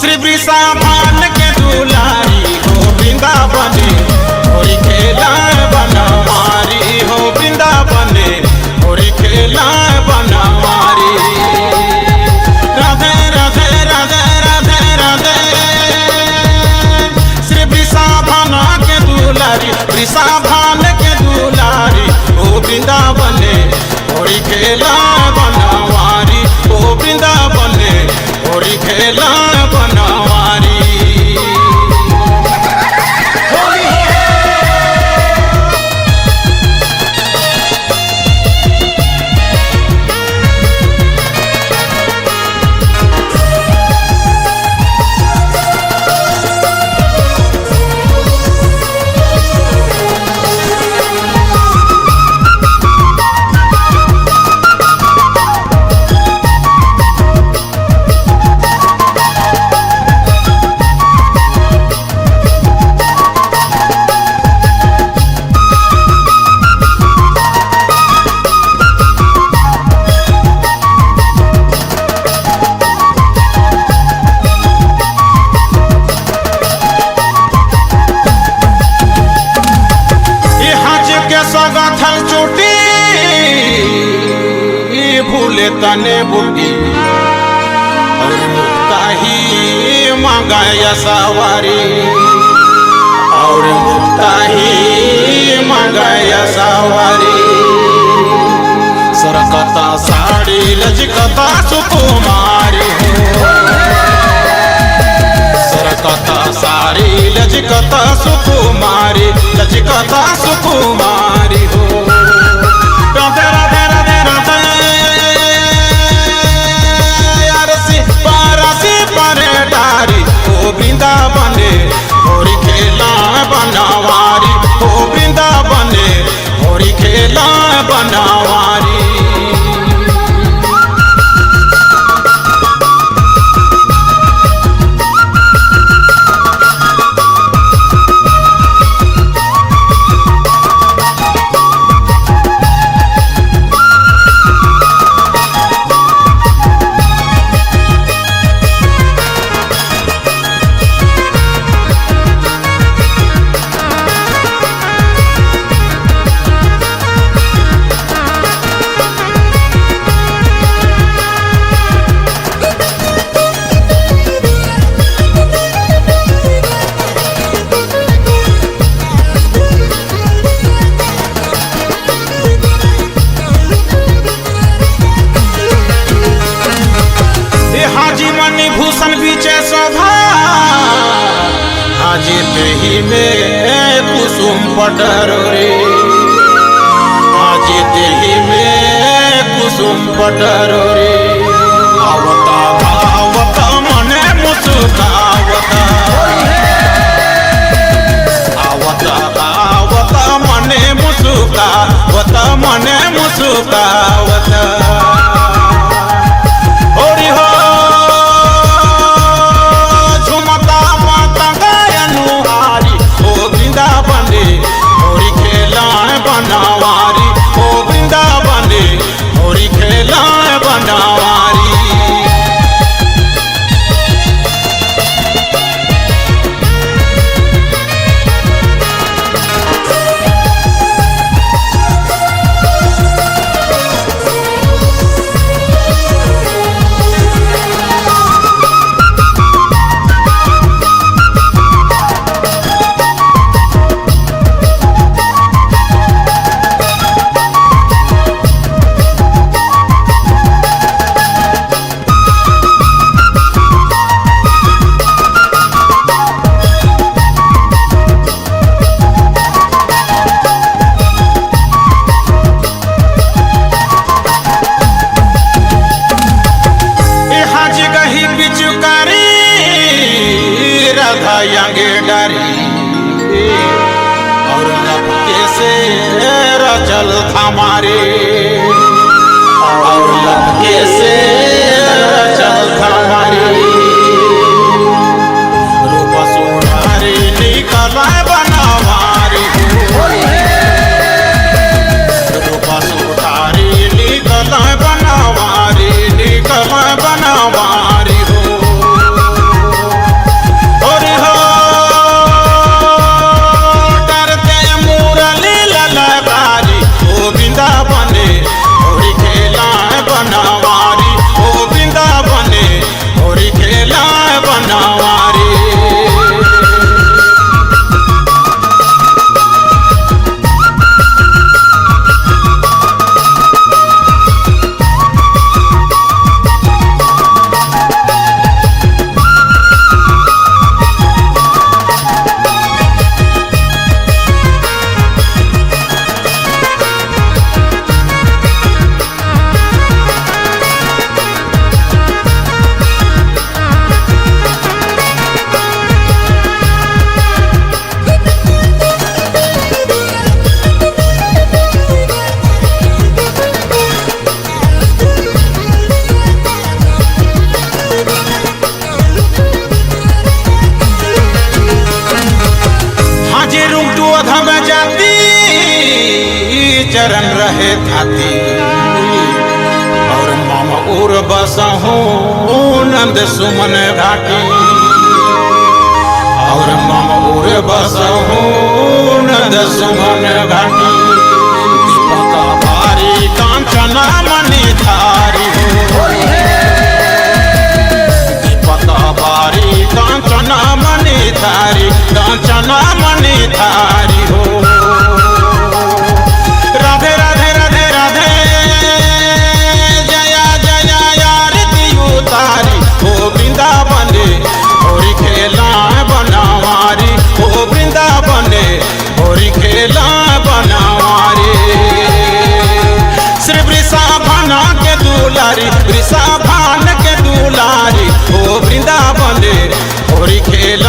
श्री वृषाभान के दुलारी हो वृंदावन होरी खेला बनवारी हो वृंदावन होरी खेला बनवारी। राधे राधे राधे राधे राधे श्री वृषाभान के दुलारी वृषाभान के दुलारी हो वृंदावन होरी खेला बनवारी हो वृंदावन होरी खेला बनवारी। सगाथल चोटी भूले तने बुटी और मुक्ता ही मांगाया सवारी और मुक्ता ही मांगाया सवारी। सरकता साड़ी लचकता सुकुमारी सरकता साड़ी लचकता सुकुमारी लचकता सुकुमारी हो। राधे राधे राधे राधे अरसी पारसी परे डारी हो वृंदावन होरी खेला बनवारी हो वृंदावन होरी खेला बनवारी। हाजी मणि भूषण बीचे शोभा हाजी देही में कुसुम पटरो रे हाजी देही में कुसुम पटरो रे। आवता आवता मने मुस्कावता आवता आवता मने मुस्कावता मने मुस्कावता। होरी हो झुमता माता गायनु हारी हो वृंदावन होरी खेला बनवारी हो वृंदावन होरी खेला बनवारी। यंगे डरी और लपके से रचल थमारे और लपके से रचल थमारे। रूप सुधारी निकल बनवारी रूप सुधारी निकल बनवारी निकल बनवारी हो। बसहूँ नंद सुमन घाटी और ममऊर बसहूँ नंद सुमन घाटी दीपक भारी कांचना मणि धारी हो दीपक भारी कांचना मणि धारी कांचना मणि धारी हो राधे राधे राधे राधे जया जया आरती उतारी हो वृंदावन होरी खेला बनवारी हो वृंदावन होरी खेला बनवारी श्री वृषाभान के दुलारी वृषाभान के दुलारी हो वृंदावन होरी खेला